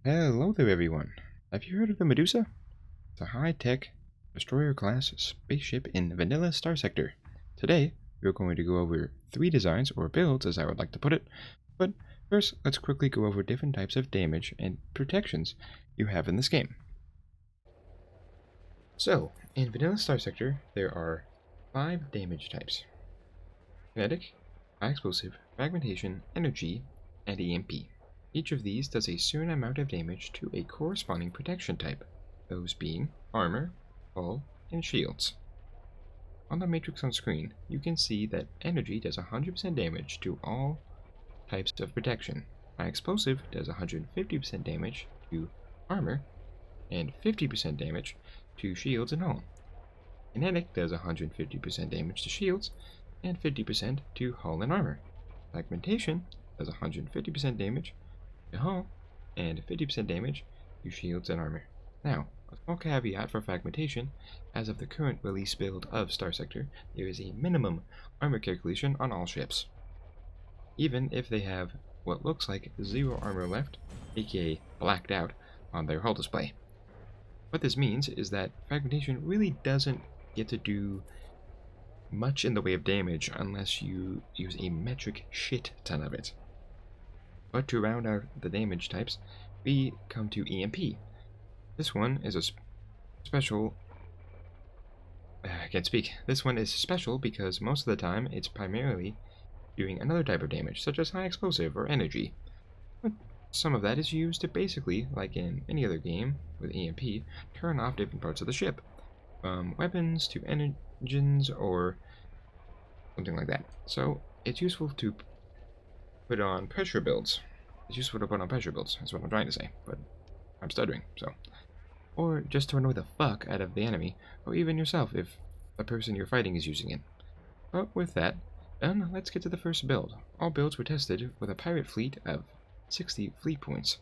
Hello there, everyone. Have you heard of the Medusa? It's a high-tech, destroyer-class spaceship in vanilla Starsector. Today, we're going to go over 3 designs, or builds as I would like to put it, but first, let's quickly go over different types of damage and protections you have in this game. So, in vanilla Starsector, there are 5 damage types: kinetic, high explosive, fragmentation, energy, and EMP. Each of these does a certain amount of damage to a corresponding protection type, those being armor, hull, and shields. On the matrix on screen, you can see that energy does 100% damage to all types of protection. High explosive does 150% damage to armor, and 50% damage to shields and hull. Kinetic does 150% damage to shields, and 50% to hull and armor. Fragmentation does 150% damage to hull, and 50% damage to shields and armor. Now, a small caveat for fragmentation: as of the current release build of Starsector, there is a minimum armor calculation on all ships. Even if they have what looks like 0 armor left, aka blacked out, on their hull display. What this means is that fragmentation really doesn't get to do much in the way of damage unless you use a metric shit ton of it. But to round out the damage types, we come to EMP. This one is a special... I can't speak. This one is special because most of the time it's primarily doing another type of damage, such as high explosive or energy. But some of that is used to basically, like in any other game with EMP, turn off different parts of the ship, from weapons to engines or something like that. So it's useful to put on pressure builds. It's useful to put on pressure builds, that's what I'm trying to say, but I'm stuttering, so. Or just to annoy the fuck out of the enemy, or even yourself if the person you're fighting is using it. But with that done, let's get to the first build. All builds were tested with a pirate fleet of 60 fleet points.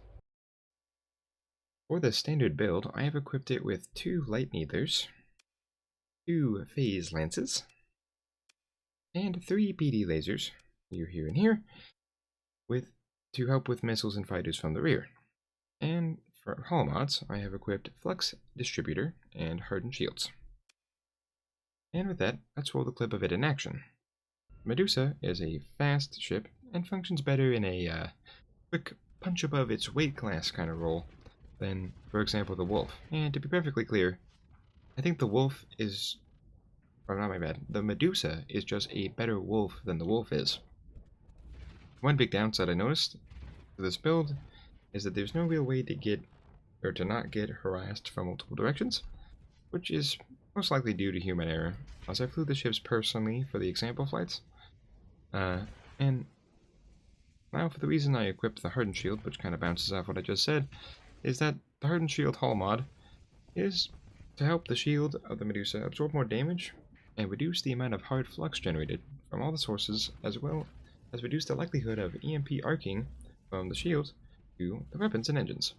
For the standard build, I have equipped it with 2 light needlers, 2 phase lances, and 3 PD lasers, here and here, to help with missiles and fighters from the rear. And for hull mods, I have equipped Flux Distributor and Hardened Shields. And with that, let's roll the clip of it in action. Medusa is a fast ship and functions better in a quick punch above its weight class kind of role than, for example, the Wolf. And to be perfectly clear, I think the Wolf is... or not my bad, the Medusa is just a better Wolf than the Wolf is. One big downside I noticed for this build is that there's no real way to get, or to not get, harassed from multiple directions, which is most likely due to human error, as I flew the ships personally for the example flights. And now for the reason I equipped the Hardened Shield, which kind of bounces off what I just said, is that the Hardened Shield hull mod is to help the shield of the Medusa absorb more damage and reduce the amount of hard flux generated from all the sources, as well as reduce the likelihood of EMP arcing from the shield to the weapons and engines.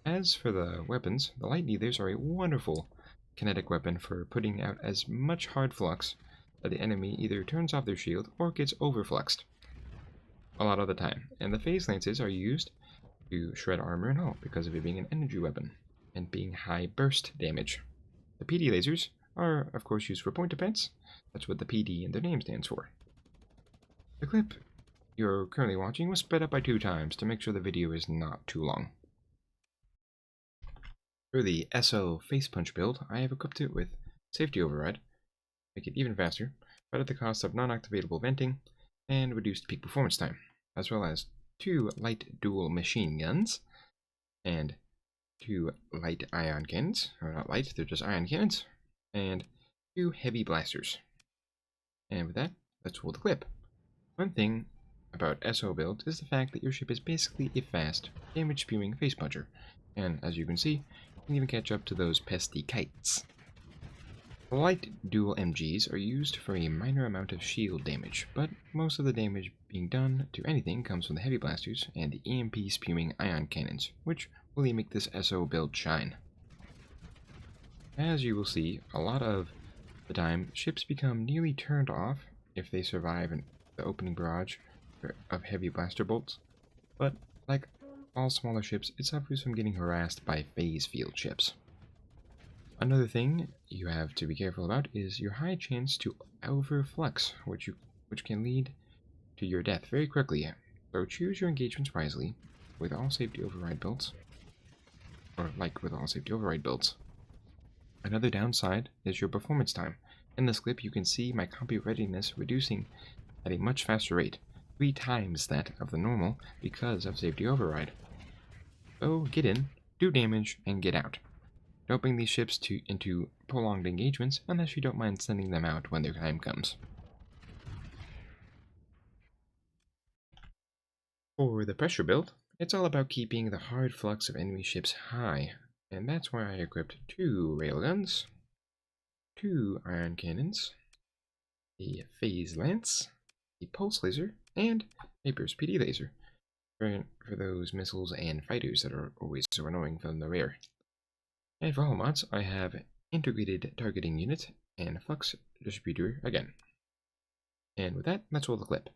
As for the weapons, the light needlers are a wonderful kinetic weapon for putting out as much hard flux that the enemy either turns off their shield or gets overfluxed a lot of the time. And the phase lances are used to shred armor and hull because of it being an energy weapon and being high burst damage. The PD lasers are of course used for point defense. That's what the PD in their name stands for. The clip you're currently watching was sped up by 2 times to make sure the video is not too long. For the SO face punch build, I have equipped it with safety override, make it even faster, but at the cost of non-activatable venting and reduced peak performance time, as well as 2 light dual machine guns and 2 light ion cannons, or not light, they're just ion cannons, and 2 heavy blasters. And with that, let's roll the clip. One thing about SO builds is the fact that your ship is basically a fast, damage-spewing face puncher, and as you can see, you can even catch up to those pesky kites. The light dual MGs are used for a minor amount of shield damage, but most of the damage being done to anything comes from the heavy blasters and the EMP spewing ion cannons, which really make this SO build shine. As you will see, a lot of the time, ships become nearly turned off if they survive the opening barrage of heavy blaster bolts, but like all smaller ships, it suffers from getting harassed by phase field ships. Another thing you have to be careful about is your high chance to overflux, which can lead to your death very quickly. So choose your engagements wisely with all safety override builds, or like with all safety override builds. Another downside is your performance time. In this clip, you can see my combat readiness reducing at a much faster rate, 3 times that of the normal because of safety override. So get in, do damage, and get out. Don't bring these ships into prolonged engagements unless you don't mind sending them out when their time comes. For the pressure build, it's all about keeping the hard flux of enemy ships high, and that's why I equipped 2 railguns, 2 ion cannons, a phase lance, a pulse laser, and a burst PD laser for those missiles and fighters that are always so annoying from the rear. And for all mods, I have integrated targeting unit and flux distributor again. And with that, let's roll the clip.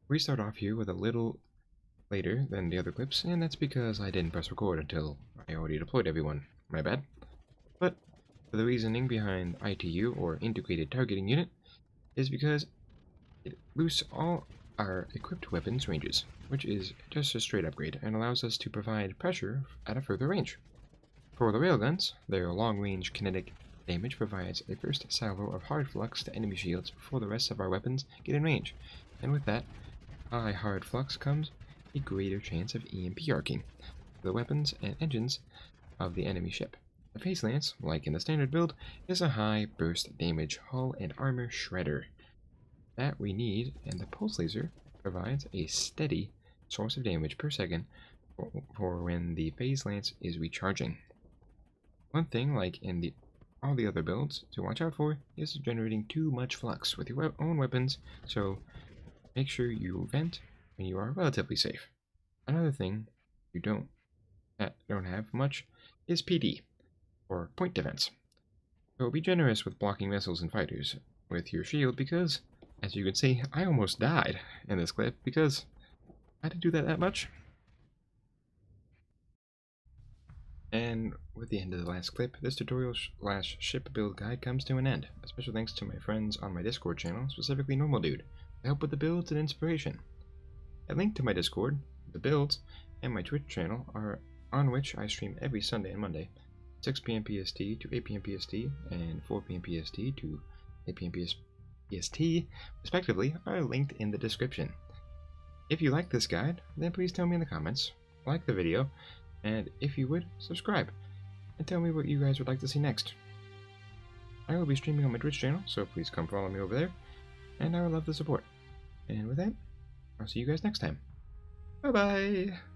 We start off here with a little later than the other clips, and that's because I didn't press record until I already deployed everyone. My bad. But for the reasoning behind ITU, or integrated targeting unit, is because it boosts all our equipped weapons ranges, which is just a straight upgrade and allows us to provide pressure at a further range. For the railguns, their long-range kinetic damage provides a first salvo of hard flux to enemy shields before the rest of our weapons get in range, and with that high hard flux comes a greater chance of EMP arcing the weapons and engines of the enemy ship. The phase lance, like in the standard build, is a high burst damage hull and armor shredder that we need, and the pulse laser provides a steady source of damage per second for when the phase lance is recharging. One thing, like in all the other builds, to watch out for is generating too much flux with your own weapons, so make sure you vent when you are relatively safe. Another thing you don't have much is PD, or point defense. So be generous with blocking missiles and fighters with your shield because, as you can see, I almost died in this clip because I didn't do that much. And with the end of the last clip, this tutorial / ship build guide comes to an end. A special thanks to my friends on my Discord channel, specifically Normal Dude, to help with the builds and inspiration. A link to my Discord, the builds, and my Twitch channel are on which I stream every Sunday and Monday, 6 p.m. PST to 8 p.m. PST, and 4 p.m. PST to 8 p.m. PST, respectively, are linked in the description. If you like this guide, then please tell me in the comments, like the video, and if you would, subscribe, and tell me what you guys would like to see next. I will be streaming on my Twitch channel, so please come follow me over there, and I would love the support. And with that, I'll see you guys next time. Bye-bye!